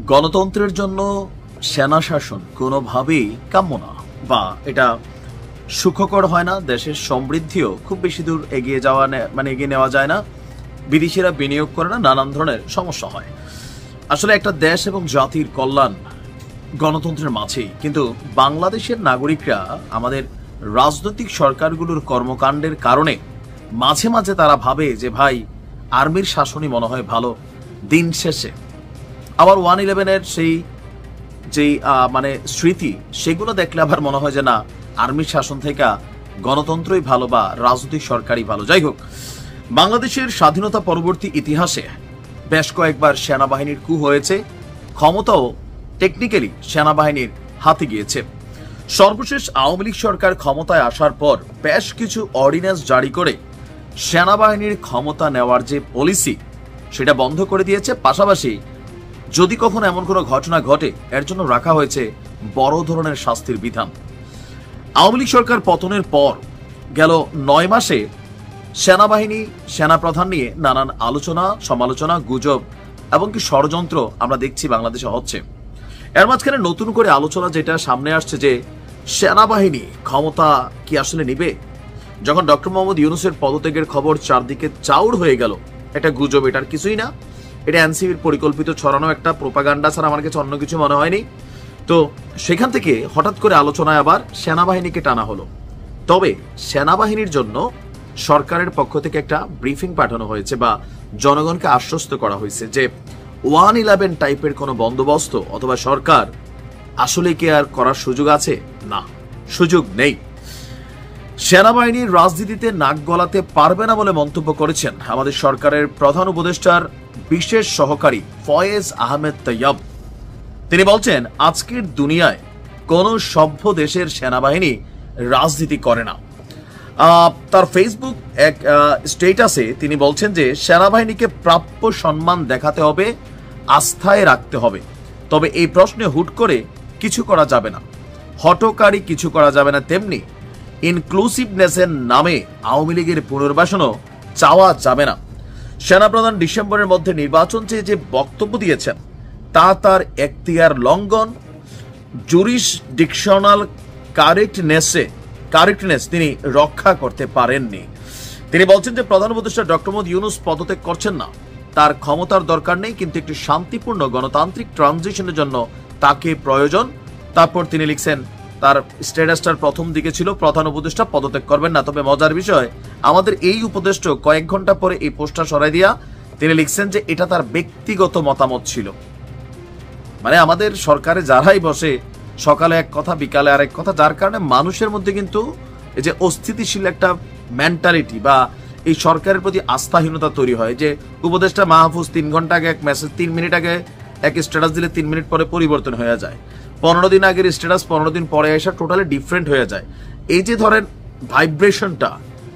গণতন্ত্রের জন্য সেনা শাসন কোনোভাবেই কাম্য না, বা এটা সুখকর হয় না। দেশের সমৃদ্ধিও খুব বেশি দূর এগিয়ে এগিয়ে নেওয়া যায় না। বিদেশিরা বিনিয়োগ করে না, নানান ধরনের সমস্যা হয়। আসলে একটা দেশ এবং জাতির কল্যাণ গণতন্ত্রের মাঝেই। কিন্তু বাংলাদেশের নাগরিকরা আমাদের রাজনৈতিক সরকারগুলোর কর্মকাণ্ডের কারণে মাঝে মাঝে তারা ভাবে যে ভাই আর্মির শাসনই মনে হয় ভালো। দিন শেষে আবার 1/11-এর সেই যেই স্মৃতি, সেগুলো দেখলে আবার মনে হয় যে না, আর্মির শাসন থেকে গণতন্ত্রই ভালো বা রাজনৈতিক সরকারই ভালো। যাই হোক, বাংলাদেশের স্বাধীনতা পরবর্তী ইতিহাসে বেশ কয়েকবার সেনাবাহিনীর কু হয়েছে, ক্ষমতাও টেকনিক্যালি সেনাবাহিনীর হাতে গিয়েছে। সর্বশেষ আওয়ামী লীগ সরকার ক্ষমতায় আসার পর বেশ কিছু অর্ডিন্যান্স জারি করে সেনাবাহিনীর ক্ষমতা নেওয়ার যে পলিসি, সেটা বন্ধ করে দিয়েছে। পাশাপাশি যদি কখনো এমন কোনো ঘটনা ঘটে, এর জন্য রাখা হয়েছে বড় ধরনের শাস্তির বিধান। আওয়ামী লীগ সরকার পতনের পর গেল 9 মাসে সেনাবাহিনী, সেনাপ্রধান নিয়ে নানান আলোচনা, সমালোচনা, গুজব এবং কি ষড়যন্ত্র আমরা দেখছি বাংলাদেশে হচ্ছে। এর মাঝখানে নতুন করে আলোচনা যেটা সামনে আসছে যে সেনাবাহিনী ক্ষমতা কি আসলে নিবে। যখন ডক্টর মোহাম্মদ ইউনূসের পদত্যাগের খবর চারদিকে চাউর হয়ে গেল, এটা গুজব, এটার কিছুই না, এটা এনসিবির পরিকল্পিত ছড়ানো একটা প্রোপাগান্ডা ছাড়া আমার কাছে অন্য কিছু মনে হয়নি। তো সেখান থেকে হঠাৎ করে আলোচনায় আবার সেনাবাহিনীকে টানা হলো। তবে সেনাবাহিনীর জন্য সরকারের পক্ষ থেকে একটা ব্রিফিং পাঠানো হয়েছে বা জনগণকে আশ্বস্ত করা হয়েছে যে 1/11 টাইপের কোনো বন্দোবস্ত অথবা সরকার আসলে কি আর করার সুযোগ আছে? না, সুযোগ নেই। সেনাবাহিনীর রাজনীতিতে নাক গলাতে পারবে না বলে মন্তব্য করেছেন আমাদের সরকারের প্রধান উপদেষ্টার বিশেষ সহকারী ফয়েজ আহমেদ তৈয়ব। তিনি বলছেন, আজকের দুনিয়ায় কোন সভ্য দেশের সেনাবাহিনী রাজনীতি করে না। তার ফেসবুক এক স্ট্যাটাসে তিনি বলছেন যে সেনাবাহিনীকে প্রাপ্য সম্মান দেখাতে হবে, আস্থায় রাখতে হবে। তবে এই প্রশ্নে হুট করে কিছু করা যাবে না, হঠকারী কিছু করা যাবে না। তেমনি ইনক্লুসিভনেসের নামে আওয়ামী লীগের পুনর্বাসনও চাওয়া যাবে না। সেনাপ্রধান ডিসেম্বরের মধ্যে নির্বাচন চেয়ে যে বক্তব্য দিয়েছেন তা তার এখতিয়ার লঙ্ঘন, জুরিসডিকশনাল কারেক্টনেস তিনি রক্ষা করতে পারেননি। তিনি বলছেন যে প্রধান উপদেষ্টা ডক্টর মোহাম্মদ ইউনূস পদত্যাগ করছেন না, তার ক্ষমতার দরকার নেই, কিন্তু একটি শান্তিপূর্ণ গণতান্ত্রিক ট্রানজিশনের জন্য তাকে প্রয়োজন। তারপর তিনি লিখছেন, তার স্ট্যাটাসটার প্রথম দিকে ছিল প্রধান উপদেষ্টা পদত্যাগ করবেন না। তবে মজার বিষয়, আমাদের এই উপদেষ্টা কয়েক ঘন্টা পরে এই পোস্টটা সরাই দিয়া তিনি লিখছেন যে এটা তার ব্যক্তিগত মতামত ছিল। মানে আমাদের সরকারে যারাই বসে, সকালে এক কথা বিকালে আরেক কথা, যার কারণে মানুষের মধ্যে কিন্তু এই যে অস্থিতিশীল একটা মেন্টালিটি বা এই সরকারের প্রতি আস্থাহীনতা তৈরি হয়। যে উপদেষ্টা মাহফুজ 3 ঘন্টা আগে এক মেসেজ, 3 মিনিট আগে এক স্ট্যাটাস দিলে 3 মিনিট পরে পরিবর্তন হয়ে যায়। 15 দিন আগের স্ট্যাটাস 15 দিন পরে এসে টোটালি ডিফারেন্ট হয়ে যায়। এই যে ধরেন ভাইব্রেশনটা,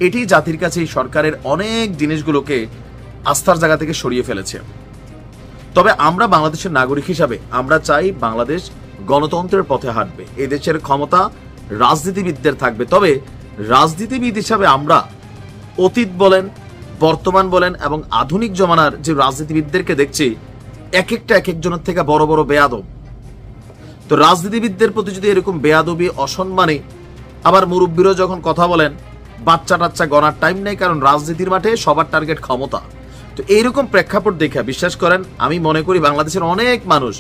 এটি জাতির কাছে এই সরকারের অনেক জিনিসগুলোকে আস্থার জায়গা থেকে সরিয়ে ফেলেছে। তবে আমরা বাংলাদেশের নাগরিক হিসাবে আমরা চাই বাংলাদেশ গণতন্ত্রের পথে হাঁটবে, এই দেশের ক্ষমতা রাজনীতিবিদদের থাকবে। তবে রাজনীতিবিদ হিসাবে আমরা অতীত বলেন, বর্তমান বলেন এবং আধুনিক জমানার যে রাজনীতিবিদদেরকে দেখছি, এক একজনের থেকে বড় বড় বেয়াদব। তো রাজনীতিবিদদের প্রতি যদি এরকম বেয়াদবি, অসম্মানে, আবার মুরব্বীরাও যখন কথা বলেন, বাচ্চা টাচ্চা গণার টাইম নেই, কারণ রাজনীতির মাঠে সবার টার্গেট ক্ষমতা। তো এইরকম প্রেক্ষাপট দেখে বিশ্বাস করেন, আমি মনে করি বাংলাদেশের অনেক মানুষ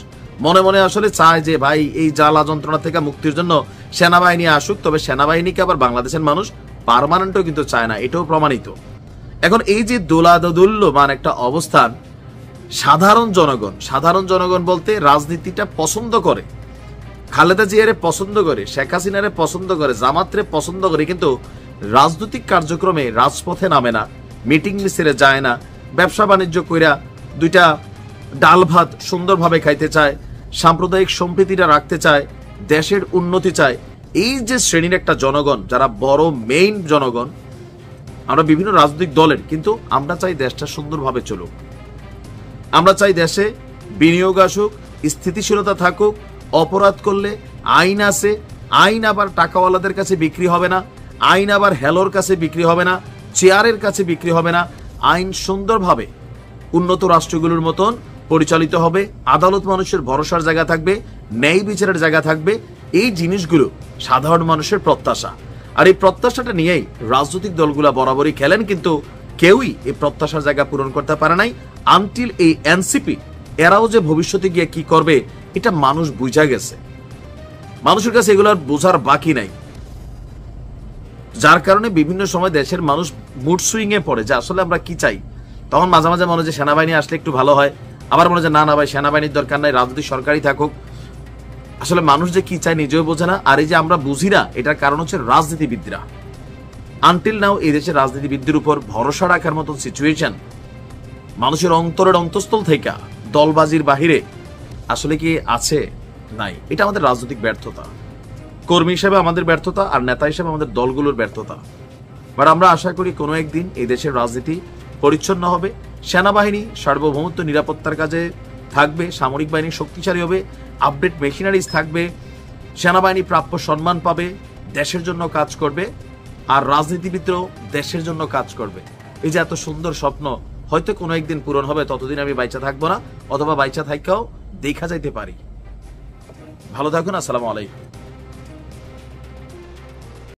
মনে মনে আসলে চায় যে ভাই এই জ্বালা যন্ত্রণা থেকে মুক্তির জন্য সেনাবাহিনী আসুক। তবে সেনাবাহিনীকে আবার বাংলাদেশের মানুষ পার্মানেন্টও কিন্তু চায় না, এটাও প্রমাণিত। এখন এই যে দোলাদুল্যমান একটা অবস্থান, সাধারণ জনগণ বলতে রাজনীতিটা পছন্দ করে, খালেদা জিয়ারে পছন্দ করে, শেখ হাসিনারে পছন্দ করে, জামাতরে পছন্দ করে, কিন্তু রাজনৈতিক কার্যক্রমে রাজপথে নামে না, মিটিং মিছিলে যায় না, ব্যবসা বাণিজ্য কইরা দুইটা ডাল ভাত সুন্দরভাবে খাইতে চায়, সাম্প্রদায়িক সম্প্রীতিটা রাখতে চায়, দেশের উন্নতি চায়। এই যে শ্রেণীর একটা জনগণ, যারা বড় মেইন জনগণ, আমরা বিভিন্ন রাজনৈতিক দলের, কিন্তু আমরা চাই দেশটা সুন্দরভাবে চলুক, আমরা চাই দেশে বিনিয়োগ আসুক, স্থিতিশীলতা থাকুক, অপরাধ করলে আইন আছে, আইন আবার টাকাওয়ালাদের কাছে বিক্রি হবে না, আইন আবার হেলোর কাছে বিক্রি হবে না, চেয়ারের কাছে বিক্রি হবে না। আইন সুন্দরভাবে উন্নত রাষ্ট্রগুলোর মতন পরিচালিত হবে, আদালত মানুষের ভরসার জায়গা থাকবে, ন্যায় বিচারের জায়গা থাকবে। এই জিনিসগুলো সাধারণ মানুষের প্রত্যাশা। আর এই প্রত্যাশাটা নিয়েই রাজনৈতিক দলগুলা বরাবরই খেলেন, কিন্তু কেউই এই প্রত্যাশার জায়গা পূরণ করতে পারে নাই আনটিল এই এনসিপি। এরাও যে ভবিষ্যতে গিয়ে কি করবে এটা মানুষ বুঝা গেছে, মানুষের কাছে এগুলোর বোঝার বাকি নাই। যার কারণে বিভিন্ন সময় দেশের মানুষ মুড সুইং এ পড়ে যে আসলে আমরা কি চাই। তখন মাঝে মাঝে মনে হয় যে সেনাবাহিনী আসলে একটু ভালো হয়, আবার মনে হয় যে না না ভাই সেনাবাহিনীর দরকার নাই, রাজনৈতিক সরকারই থাকুক। আসলে মানুষ যে কি চায় নিজেও বোঝে না। আর এই যে আমরা বুঝি না, এটার কারণ হচ্ছে রাজনীতিবিদরা। আনটিল নাও এই দেশের রাজনীতিবিদদের উপর ভরসা রাখার মতন সিচুয়েশন মানুষের অন্তরের অন্তঃস্থল থেকে দলবাজির বাহিরে আসলে কি আছে? নাই। এটা আমাদের রাজনৈতিক ব্যর্থতা, কর্মী হিসেবে আমাদের ব্যর্থতা, আর নেতা হিসেবে আমাদের দলগুলোর ব্যর্থতা। বাট আমরা আশা করি কোনো একদিন এই দেশের রাজনীতি পরিচ্ছন্ন হবে, সেনাবাহিনী সার্বভৌমত্ব নিরাপত্তার কাজে থাকবে, সামরিক বাহিনী শক্তিশালী হবে, আপডেট মেশিনারিজ থাকবে, সেনাবাহিনী প্রাপ্য সম্মান পাবে, দেশের জন্য কাজ করবে, আর রাজনীতিবিদরাও দেশের জন্য কাজ করবে। এই যে এত সুন্দর স্বপ্ন হয়তো কোনো একদিন পূরণ হবে, ততদিন আমি বাইচা থাকবো না, অথবা বাইচা থাকাও দেখা যাইতে পারি। ভালো থাকুন, আসসালামু আলাইকুম।